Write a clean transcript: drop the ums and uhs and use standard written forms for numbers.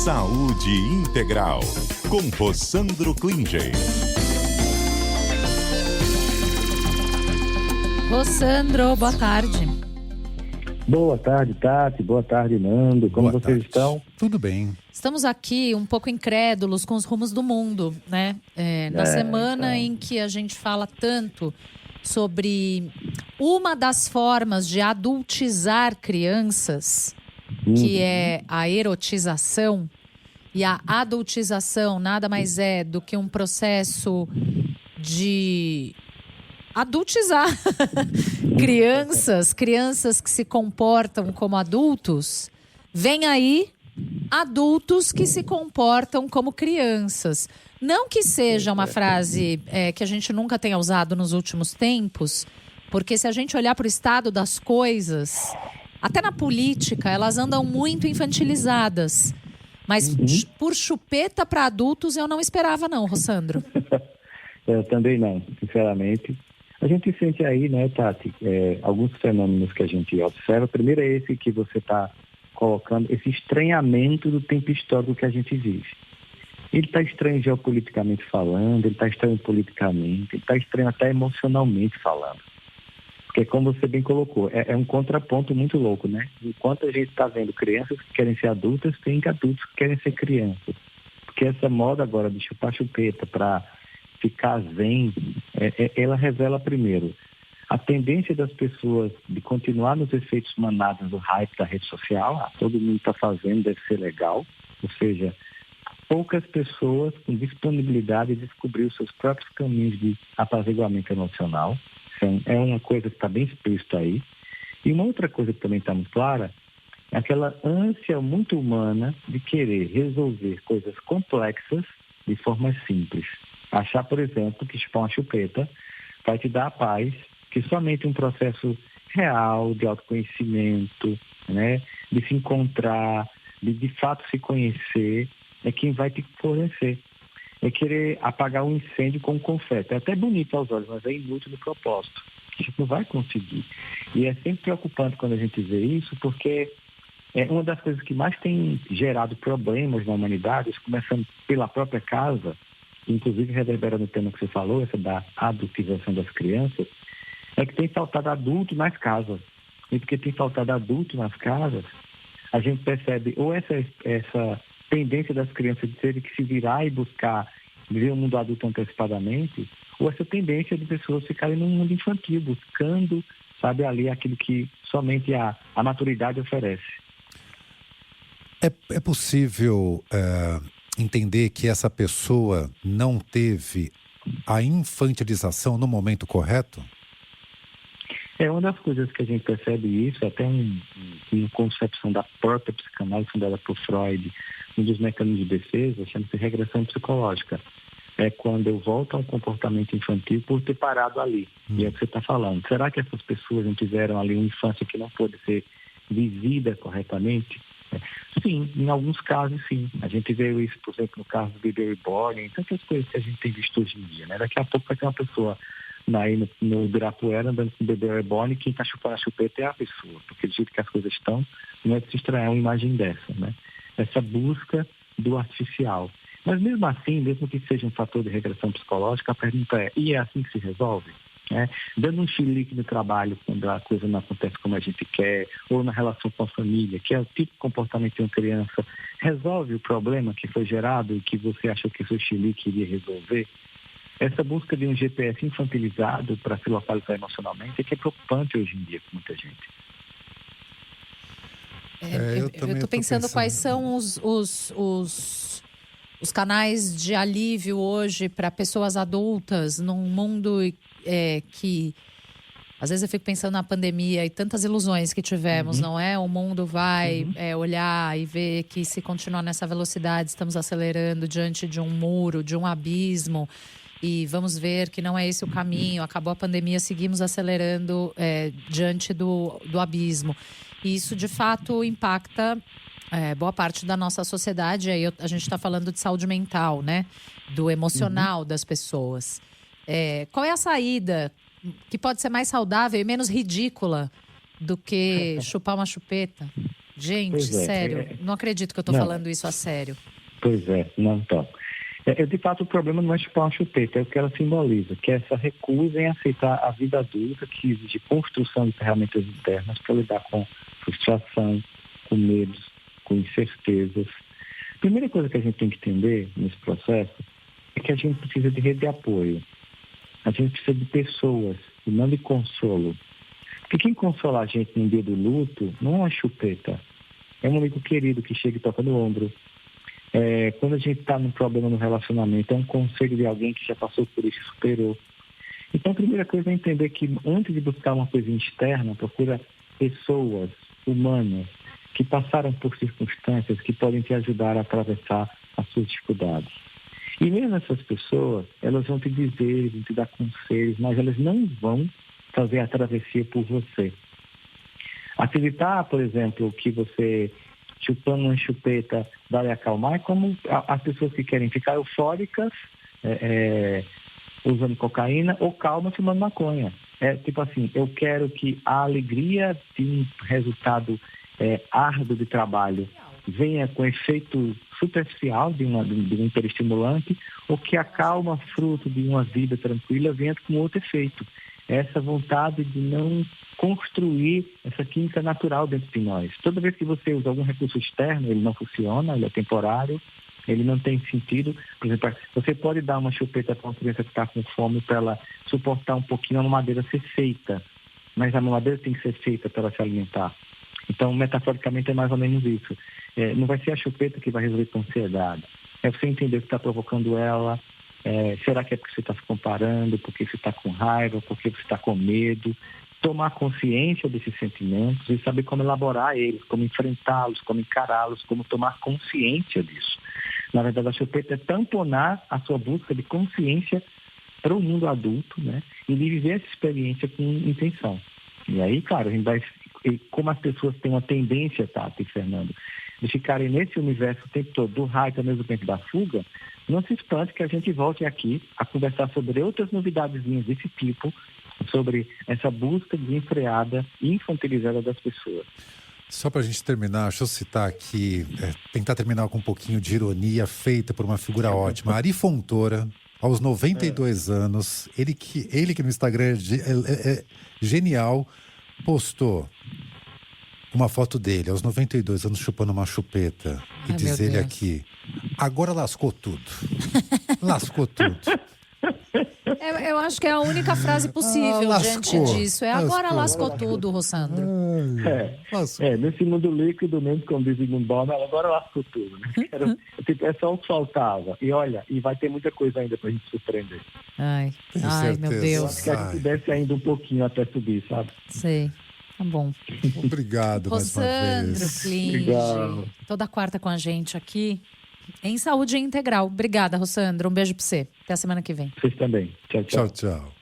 Saúde Integral, com Rossandro Klinger. Rossandro, boa tarde. Boa tarde, Tati. Boa tarde, Nando. Como Boa vocês tarde. estão? Tudo bem. Estamos aqui um pouco incrédulos com os rumos do mundo, né? Na semana em que a gente fala tanto sobre uma das formas de adultizar crianças, que é a erotização. E a adultização nada mais é do que um processo de adultizar crianças que se comportam como adultos. Vem aí adultos que se comportam como crianças. Não que seja uma frase que a gente nunca tenha usado nos últimos tempos, porque se a gente olhar para o estado das coisas, até na política, elas andam muito infantilizadas. Mas por chupeta para adultos eu não esperava não, Rossandro. Eu também não, sinceramente. A gente sente aí, né, Tati, alguns fenômenos que a gente observa. Primeiro é esse que você está colocando, esse estranhamento do tempo histórico que a gente vive. Ele está estranho geopoliticamente falando, ele está estranho politicamente, ele está estranho até emocionalmente falando. Porque, como você bem colocou, é um contraponto muito louco, né? Enquanto a gente está vendo crianças que querem ser adultas, tem adultos que querem ser crianças. Porque essa moda agora de chupar chupeta para ficar zen, ela revela primeiro a tendência das pessoas de continuar nos efeitos manados do hype da rede social. Todo mundo está fazendo, deve ser legal. Ou seja, poucas pessoas com disponibilidade de descobrir os seus próprios caminhos de apaziguamento emocional. É uma coisa que está bem explícita aí. E uma outra coisa que também está muito clara é aquela ânsia muito humana de querer resolver coisas complexas de forma simples. Achar, por exemplo, que chupar uma chupeta vai te dar a paz, que somente um processo real de autoconhecimento, né, de se encontrar, de fato se conhecer, é quem vai te fornecer. É querer apagar um incêndio com um confete. É até bonito aos olhos, mas é inútil no propósito. A gente não vai conseguir. E é sempre preocupante quando a gente vê isso, porque é uma das coisas que mais tem gerado problemas na humanidade, começando pela própria casa, inclusive reverberando o tema que você falou, essa da adultização das crianças, é que tem faltado adulto nas casas. E porque tem faltado adulto nas casas, a gente percebe ou essa tendência das crianças de terem que se virar e buscar viver um mundo adulto antecipadamente, ou essa tendência de pessoas ficarem num mundo infantil, buscando, sabe, ali aquilo que somente a maturidade oferece. É possível entender que essa pessoa não teve a infantilização no momento correto? É uma das coisas que a gente percebe isso, até uma concepção da própria psicanálise fundada por Freud, um dos mecanismos de defesa, chama-se regressão psicológica. É quando eu volto a um comportamento infantil por ter parado ali. E é o que você está falando. Será que essas pessoas não tiveram ali uma infância que não pôde ser vivida corretamente? Sim, em alguns casos sim. A gente vê isso, por exemplo, no caso do bebê reborn, e tantas coisas que a gente tem visto hoje em dia, né? Daqui a pouco vai ter uma pessoa aí no Ibirapuera andando com o bebê reborn, e quem está chupando a chupeta é a pessoa, porque do jeito que as coisas estão, não é de se estranhar uma imagem dessa, né? Essa busca do artificial. Mas mesmo assim, mesmo que seja um fator de regressão psicológica, a pergunta é, e é assim que se resolve? Dando um chilique no trabalho quando a coisa não acontece como a gente quer, ou na relação com a família, que é o tipo de comportamento de uma criança, resolve o problema que foi gerado e que você achou que o seu chilique iria resolver? Essa busca de um GPS infantilizado para se localizar emocionalmente é que é preocupante hoje em dia com muita gente. Eu estou pensando quais são os canais de alívio hoje para pessoas adultas num mundo que... Às vezes eu fico pensando na pandemia e tantas ilusões que tivemos, não é? O mundo vai olhar e ver que se continuar nessa velocidade, estamos acelerando diante de um muro, de um abismo. E vamos ver que não é esse o caminho. Acabou a pandemia, seguimos acelerando diante do abismo. E isso, de fato, impacta boa parte da nossa sociedade. Aí a gente está falando de saúde mental, né? Do emocional das pessoas. Qual é a saída que pode ser mais saudável e menos ridícula do que chupar uma chupeta? Gente, Pois é, sério, não acredito que eu tô não. falando isso a sério. Pois é, não toco. De fato, o problema não é chupar uma chupeta, é o que ela simboliza, que é essa recusa em aceitar a vida adulta que exige construção de ferramentas internas para lidar com frustração, com medos, com incertezas. A primeira coisa que a gente tem que entender nesse processo é que a gente precisa de rede de apoio. A gente precisa de pessoas e não de consolo. Porque quem consola a gente no dia do luto não é uma chupeta, é um amigo querido que chega e toca no ombro. Quando a gente está num problema no relacionamento, é um conselho de alguém que já passou por isso e superou. Então, a primeira coisa é entender que antes de buscar uma coisa externa, procura pessoas humanas que passaram por circunstâncias que podem te ajudar a atravessar as suas dificuldades. E mesmo essas pessoas, elas vão te dizer, vão te dar conselhos, mas elas não vão fazer a travessia por você. Acreditar, por exemplo, que você chupando uma chupeta vai acalmar, é como as pessoas que querem ficar eufóricas usando cocaína ou calma fumando maconha. É tipo assim, eu quero que a alegria de um resultado árduo de trabalho venha com efeito superficial de um hiperestimulante, ou que a calma, fruto de uma vida tranquila, venha com outro efeito. Essa vontade de não construir essa química natural dentro de nós. Toda vez que você usa algum recurso externo, ele não funciona, ele é temporário, ele não tem sentido. Por exemplo, você pode dar uma chupeta para uma criança que está com fome para ela suportar um pouquinho a mamadeira ser feita, mas a mamadeira tem que ser feita para ela se alimentar. Então, metaforicamente, é mais ou menos isso. Não vai ser a chupeta que vai resolver com ansiedade. É você entender o que está provocando ela. Será que é porque você está se comparando, porque você está com raiva, porque você está com medo? Tomar consciência desses sentimentos e saber como elaborar eles, como enfrentá-los, como encará-los, como tomar consciência disso. Na verdade, a chupeta é tamponar a sua busca de consciência para o mundo adulto, né? E de viver essa experiência com intenção. E aí, claro, a gente vai... E como as pessoas têm uma tendência, Tati e Fernando, de ficarem nesse universo o tempo todo, do raio ao mesmo tempo da fuga, não se espante que a gente volte aqui a conversar sobre outras novidadezinhas desse tipo, sobre essa busca desenfreada e infantilizada das pessoas. Só para a gente terminar, deixa eu citar aqui, tentar terminar com um pouquinho de ironia feita por uma figura ótima. Ari Fontoura, aos 92 anos, ele que no Instagram é genial, postou uma foto dele, aos 92 anos, chupando uma chupeta. E diz ele aqui, agora lascou tudo. Lascou tudo. Eu acho que é a única frase possível diante disso. Agora lascou tudo, Rossandro. Nesse mundo líquido mesmo, como diz Zygmunt Bauman, agora lascou tudo. Né? É só o que faltava. E olha, e vai ter muita coisa ainda pra gente surpreender. Ai, meu Deus. Eu acho que a gente desce ainda um pouquinho até subir, sabe? Sei. Tá bom. Obrigado mais uma vez. Rossandro Klinge, toda quarta com a gente aqui em Saúde Integral. Obrigada, Rossandro. Um beijo pra você. Até a semana que vem. Vocês também. Tchau, tchau. Tchau, tchau.